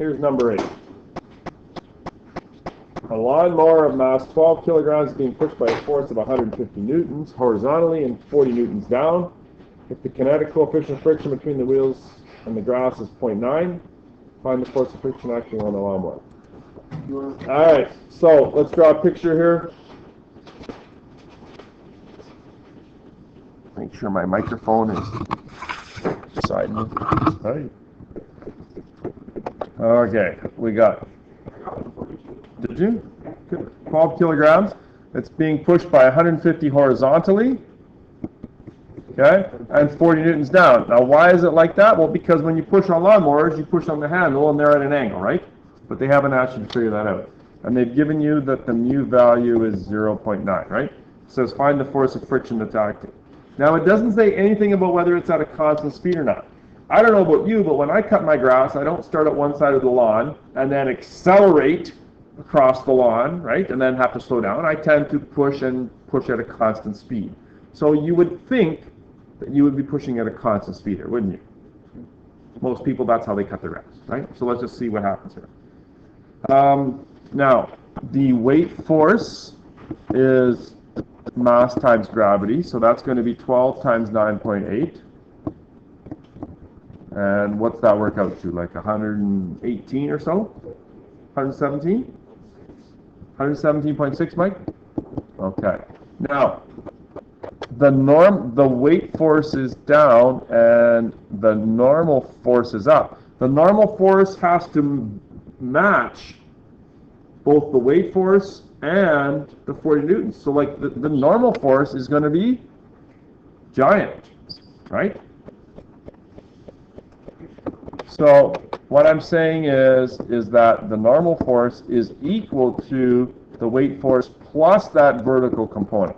Here's number 8. A lawnmower of mass 12 kilograms is being pushed by a force of 150 newtons horizontally and 40 newtons down. If the kinetic coefficient of friction between the wheels and the grass is 0.9, find the force of friction acting on the lawnmower. Alright, so let's draw a picture here. Make sure my microphone is beside me. Right. Okay, we got, did you? 12 kilograms. It's being pushed by 150 horizontally, okay, and 40 newtons down. Now, why is it like that? Well, because when you push on lawnmowers, you push on the handle, and they're at an angle, right? But they haven't actually figured that out. And they've given you that the mu value is 0.9, right? It says find the force of friction that's acting. Now, it doesn't say anything about whether it's at a constant speed or not. I don't know about you, but when I cut my grass, I don't start at one side of the lawn and then accelerate across the lawn, right, and then have to slow down. I tend to push at a constant speed. So you would think that you would be pushing at a constant speed here, wouldn't you? Most people, that's how they cut their grass, right? So let's just see what happens here. Now, the weight force is mass times gravity, so that's going to be 12 times 9.8. And what's that work out to? Like 118 or so? 117? 117.6, Mike? Okay. Now, the weight force is down and the normal force is up. The normal force has to match both the weight force and the 40 newtons. So like the normal force is going to be giant, right? So what I'm saying is that the normal force is equal to the weight force plus that vertical component.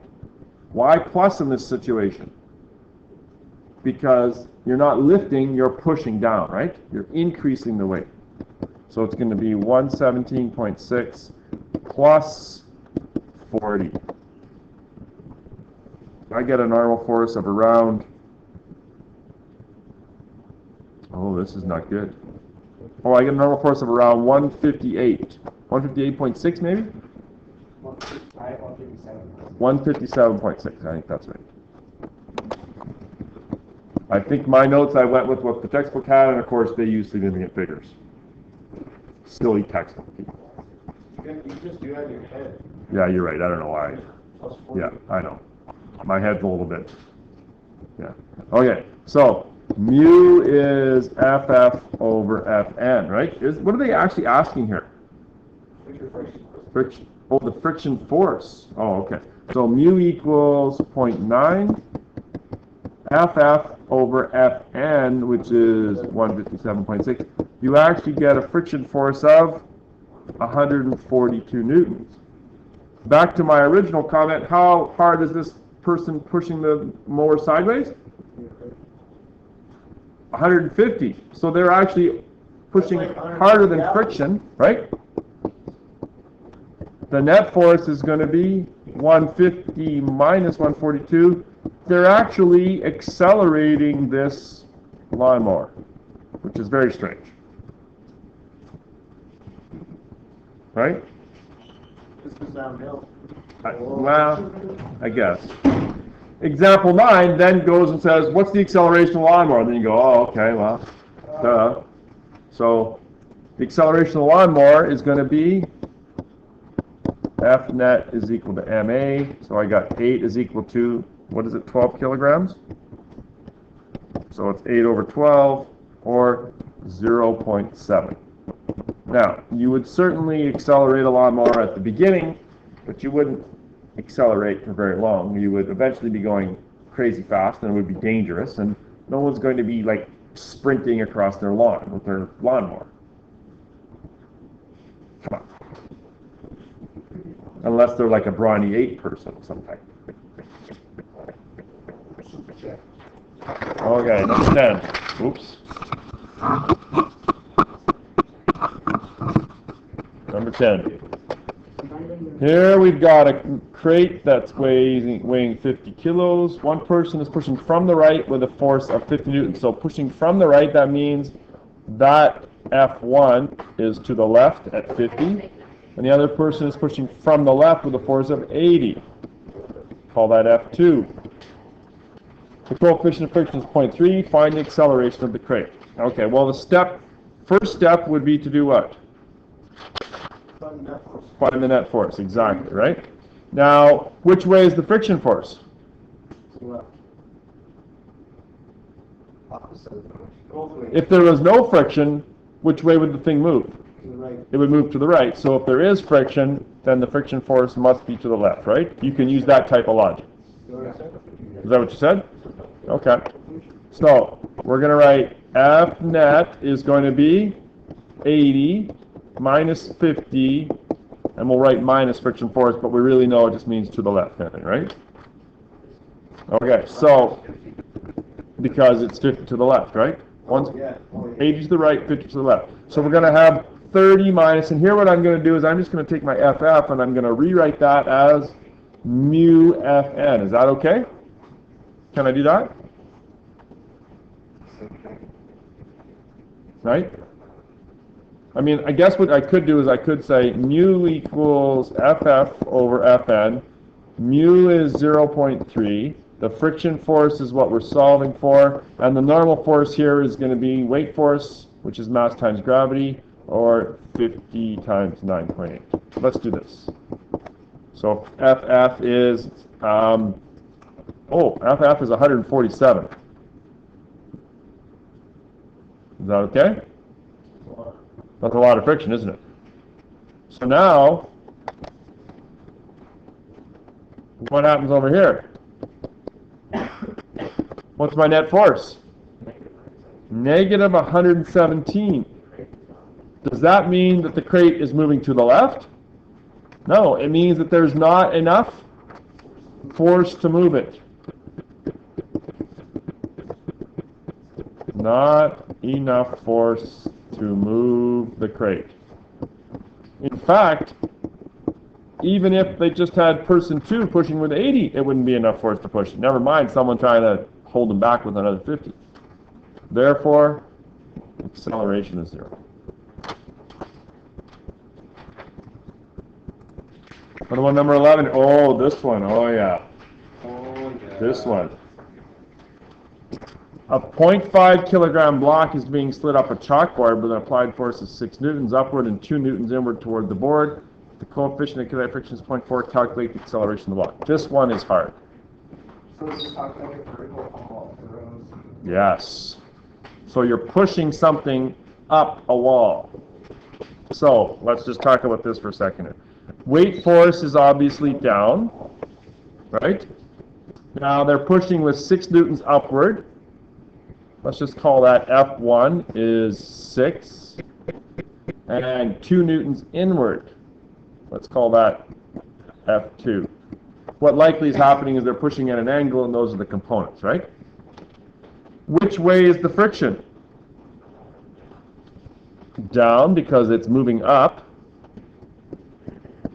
Why plus in this situation? Because you're not lifting, you're pushing down, right? You're increasing the weight. So it's going to be 117.6 plus 40. I get a normal force of around, oh, this is not good. Oh, I get a normal force of around 158. 158.6 maybe? 157.6, I think that's right. I think my notes, I went with what the textbook had, and of course they use significant figures. Silly textbook people. You just do that in your head. Yeah, you're right. I don't know why. Yeah, I know. My head's a little bit. Yeah. Okay, so mu is FF over Fn, right? What are they actually asking here? Friction. Oh, the friction force. Oh, okay. So mu equals 0.9 FF over Fn, which is 157.6. You actually get a friction force of 142 newtons. Back to my original comment, how hard is this person pushing the mower sideways? 150. So they're actually pushing harder than friction, right? The net force is going to be 150 minus 142. They're actually accelerating this lawnmower, which is very strange. Right? This is downhill. Well, I guess. Example 9 then goes and says, what's the acceleration of the lawnmower? And then you go, oh, okay, well, duh. So the acceleration of the lawnmower is going to be F net is equal to MA. So I got 8 is equal to, what is it, 12 kilograms? So it's 8 over 12, or 0.7. Now, you would certainly accelerate a lawnmower at the beginning, but you wouldn't accelerate for very long. You would eventually be going crazy fast, and it would be dangerous, and no one's going to be like sprinting across their lawn with their lawnmower. Come on. Unless they're like a Brawny 8 person of some type. Okay, number 10. Oops. Number 10. Here we've got a crate that's weighing 50 kilos. One person is pushing from the right with a force of 50 newtons. So pushing from the right, that means that F1 is to the left at 50, and the other person is pushing from the left with a force of 80. Call that F2. The coefficient of friction is 0.3. Find the acceleration of the crate. Okay, well first step would be to do what? Find the net force, exactly, right? Now, which way is the friction force? If there was no friction, which way would the thing move? It would move to the right. So if there is friction, then the friction force must be to the left, right? You can use that type of logic. Is that what you said? Okay. So we're going to write F net is going to be 80 minus 50, and we'll write minus friction force, but we really know it just means to the left, right? Okay, so because it's 50 to the left, right? 80 to the right, 50 to the left. So we're going to have 30 minus, and here what I'm going to do is I'm just going to take my FF and I'm going to rewrite that as mu Fn. Is that okay? Can I do that? Right? I mean, I guess what I could do is I could say mu equals FF over Fn. Mu is 0.3. The friction force is what we're solving for. And the normal force here is going to be weight force, which is mass times gravity, or 50 times 9.8. Let's do this. So FF is, FF is 147. Is that okay? That's a lot of friction, isn't it? So now, what happens over here? What's my net force? Negative 117. Does that mean that the crate is moving to the left? No, it means that there's not enough force to move it. Not enough force to move the crate. In fact, even if they just had person 2 pushing with 80, it wouldn't be enough force to push it. Never mind someone trying to hold them back with another 50. Therefore, acceleration is 0. What about number 11? Oh, this one. Oh, yeah. This one. A 0.5 kilogram block is being slid up a chalkboard with an applied force of 6 newtons upward and 2 newtons inward toward the board. The coefficient of kinetic friction is 0.4. Calculate the acceleration of the block. This one is hard. So it's just like a vertical wall for those. Yes. So you're pushing something up a wall. So let's just talk about this for a second. Weight force is obviously down, right? Now they're pushing with 6 newtons upward. Let's just call that F1 is 6. And 2 newtons inward. Let's call that F2. What likely is happening is they're pushing at an angle, and those are the components, right? Which way is the friction? Down, because it's moving up.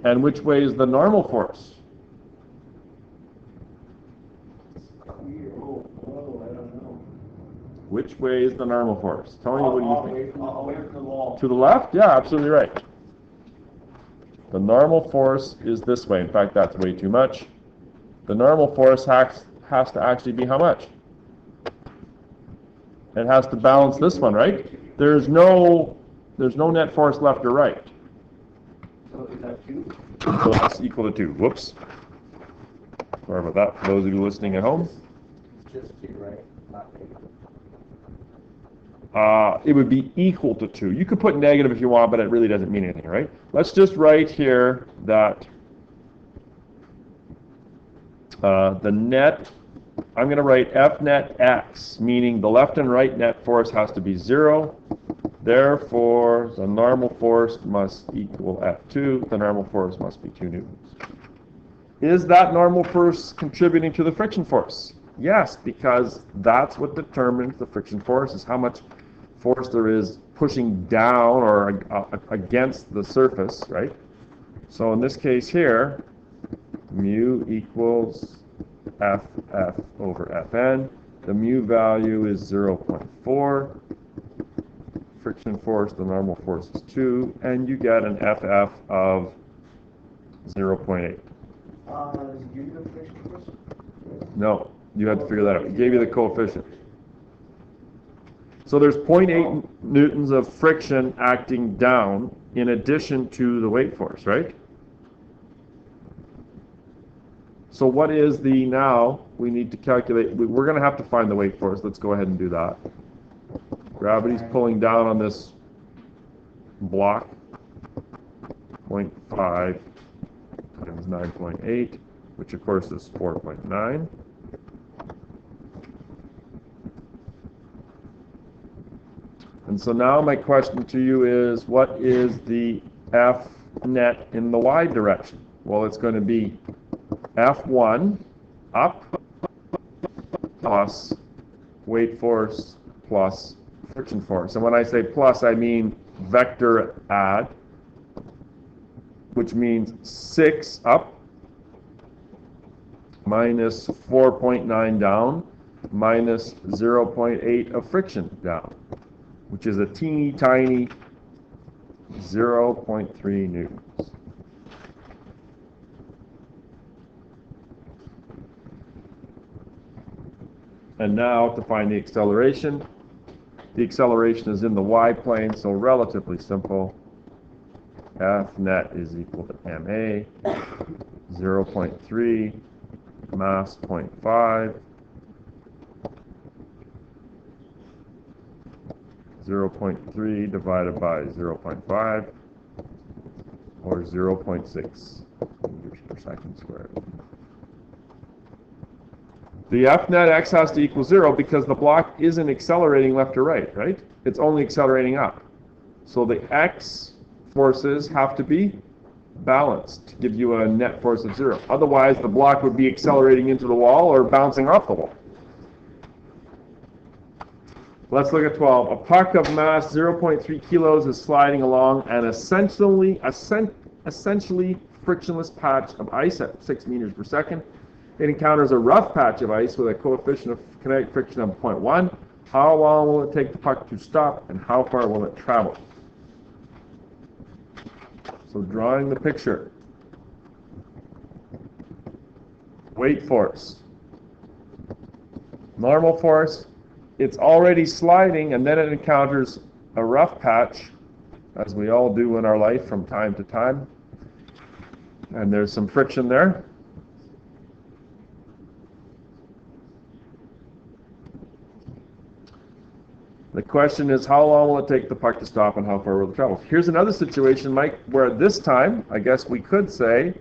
And which way is the normal force? Which way is the normal force? Tell me, what do you think? Away from the wall. To the left? Yeah, absolutely right. The normal force is this way. In fact, that's way too much. The normal force has to actually be how much? It has to balance this one, right? There's no net force left or right. So is that 2? So that's equal to 2. Whoops. Sorry about that. For those of you listening at home. It's just 2, right? Not negative. It would be equal to 2. You could put negative if you want, but it really doesn't mean anything, right? Let's just write here that the net, I'm going to write F net X, meaning the left and right net force has to be 0. Therefore, the normal force must equal F2. The normal force must be 2 newtons. Is that normal force contributing to the friction force? Yes, because that's what determines the friction force, is how much force there is pushing down or against the surface, right? So in this case here, mu equals FF over Fn. The mu value is 0.4. friction force, the normal force is 2, and you get an FF of 0.8. Did you give the friction force? No, you had to figure that out. It gave you the coefficient. So there's 0.8 newtons of friction acting down in addition to the weight force, right? So what is the, now, we need to calculate, we're going to have to find the weight force. Let's go ahead and do that. Gravity's pulling down on this block, 0.5 times 9.8, which of course is 4.9. And so now my question to you is, what is the F net in the y direction? Well, it's going to be F1 up plus weight force plus friction force. And when I say plus, I mean vector add, which means 6 up minus 4.9 down minus 0.8 of friction down, which is a teeny tiny 0.3 newtons. And now to find the acceleration. The acceleration is in the y-plane, so relatively simple. F net is equal to ma, 0.3, mass 0.5, 0.3 divided by 0.5, or 0.6 meters per second squared. The F net x has to equal 0 because the block isn't accelerating left or right, right? It's only accelerating up. So the x forces have to be balanced to give you a net force of 0. Otherwise, the block would be accelerating into the wall or bouncing off the wall. Let's look at 12. A puck of mass 0.3 kilos is sliding along an essentially frictionless patch of ice at 6 meters per second. It encounters a rough patch of ice with a coefficient of kinetic friction of 0.1. How long will it take the puck to stop, and how far will it travel? So drawing the picture. Weight force. Normal force. It's already sliding, and then it encounters a rough patch, as we all do in our life from time to time. And there's some friction there. The question is, how long will it take the puck to stop and how far will it travel? Here's another situation, Mike, where this time, I guess we could say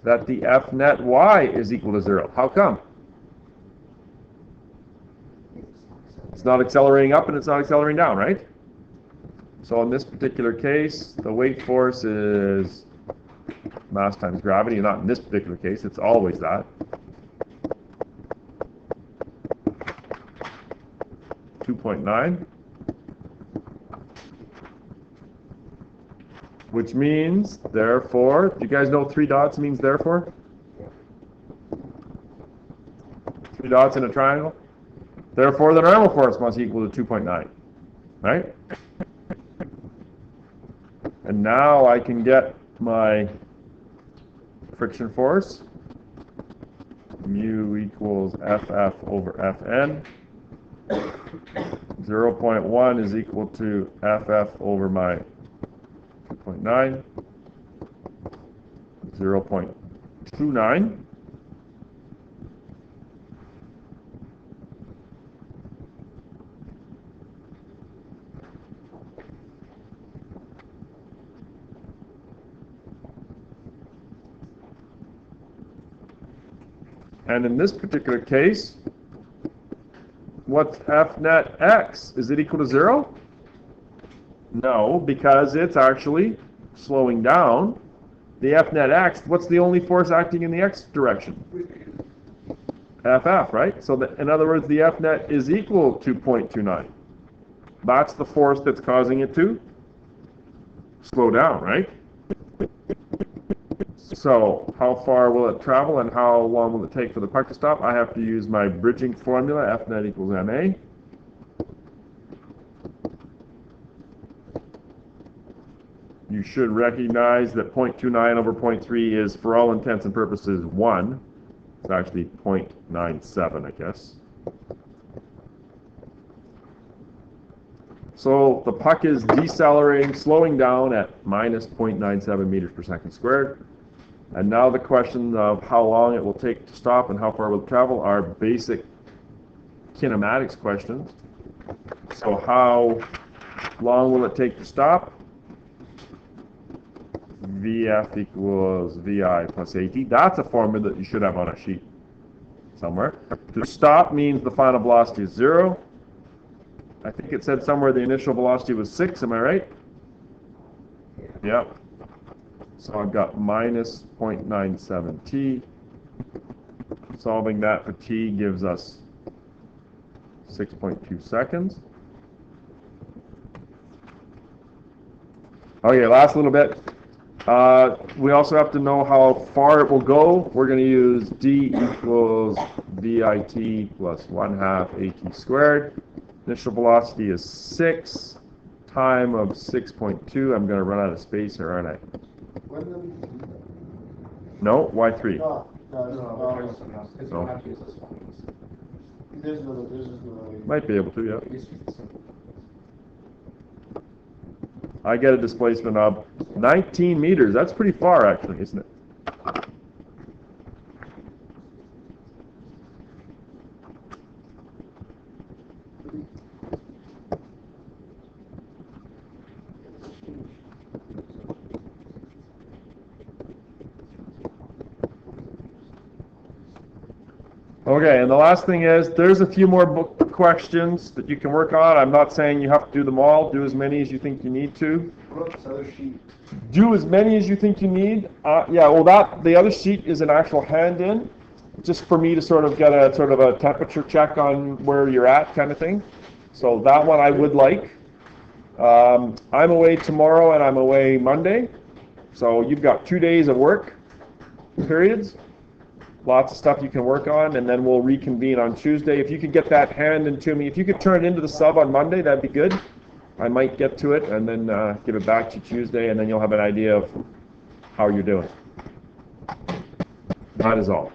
that the F net y is equal to 0. How come? It's not accelerating up and it's not accelerating down, right? So in this particular case, the weight force is mass times gravity. Not in this particular case, it's always that. 2.9. Which means, therefore, do you guys know 3 dots means therefore? 3 dots in a triangle? Therefore, the normal force must equal to 2.9, right? And now I can get my friction force. Mu equals FF over Fn. 0.1 is equal to FF over my 2.9, 0.29. And in this particular case, what's F net x? Is it equal to 0? No, because it's actually slowing down. The F net x, what's the only force acting in the x direction? FF, right? So in other words, the F net is equal to 0.29. That's the force that's causing it to slow down, right? So how far will it travel and how long will it take for the puck to stop? I have to use my bridging formula, F net equals ma. you should recognize that 0.29 over 0.3 is, for all intents and purposes, 1. It's actually 0.97, I guess. So the puck is decelerating, slowing down at minus 0.97 meters per second squared. And now the question of how long it will take to stop and how far will it travel are basic kinematics questions. So how long will it take to stop? Vf equals Vi plus At. That's a formula that you should have on a sheet somewhere. To stop means the final velocity is 0. I think it said somewhere the initial velocity was 6, am I right? Yep. So I've got minus 0.97 t. Solving that for t gives us 6.2 seconds. Okay, last little bit. We also have to know how far it will go. We're going to use d equals VIT plus 1/2 AT squared. Initial velocity is 6, time of 6.2. I'm going to run out of space here, aren't I? No, Y3. Might be able to, yeah. I get a displacement of 19 meters. That's pretty far, actually, isn't it? Okay, and the last thing is, there's a few more book questions that you can work on. I'm not saying you have to do them all. Do as many as you think you need to. Do as many as you think you need. Yeah, well, the other sheet is an actual hand-in, just for me to sort of get a sort of a temperature check on where you're at, kind of thing. So that one I would like. I'm away tomorrow and I'm away Monday, so you've got 2 days of work periods. Lots of stuff you can work on, and then we'll reconvene on Tuesday. If you could get that hand into me, if you could turn it into the sub on Monday, that'd be good. I might get to it and then give it back to you Tuesday, and then you'll have an idea of how you're doing. That is all.